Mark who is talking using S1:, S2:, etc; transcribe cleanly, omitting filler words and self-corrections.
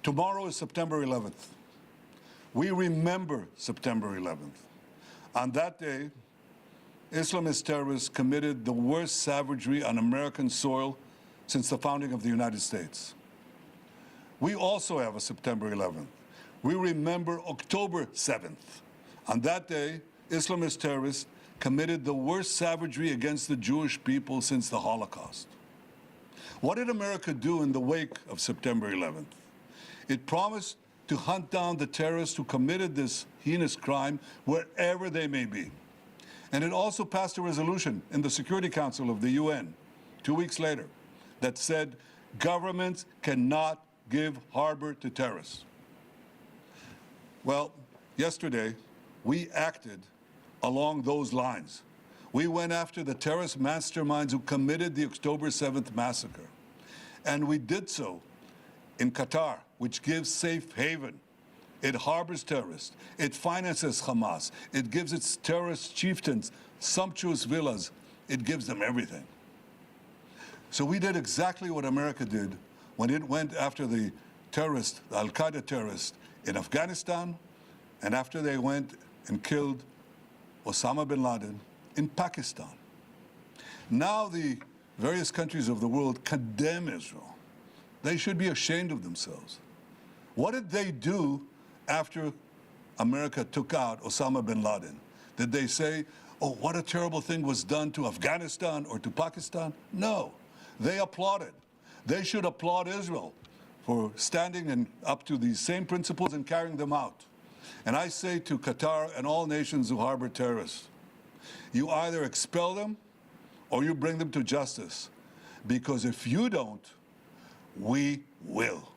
S1: Tomorrow is September 11th. We remember September 11th. On that day, Islamist terrorists committed the worst savagery on American soil since the founding of the United States. We also have a September 11th. We remember October 7th. On that day, Islamist terrorists committed the worst savagery against the Jewish people since the Holocaust. What did America do in the wake of September 11th? It promised to hunt down the terrorists who committed this heinous crime wherever they may be. And it also passed a resolution in the Security Council of the UN 2 weeks later that said governments cannot give harbor to terrorists. Well, yesterday, we acted along those lines. We went after the terrorist masterminds who committed the October 7th massacre. And we did so in Qatar, which gives safe haven. It harbors terrorists. It finances Hamas. It gives its terrorist chieftains sumptuous villas. It gives them everything. So we did exactly what America did when it went after the terrorists, the Al-Qaeda terrorists in Afghanistan, and after they went and killed Osama bin Laden in Pakistan. Now the various countries of the world condemn Israel. They should be ashamed of themselves. What did they do after America took out Osama bin Laden? Did they say, oh, what a terrible thing was done to Afghanistan or to Pakistan? No, they applauded. They should applaud Israel for standing and up to these same principles and carrying them out. And I say to Qatar and all nations who harbor terrorists, you either expel them or you bring them to justice. Because if you don't, we will.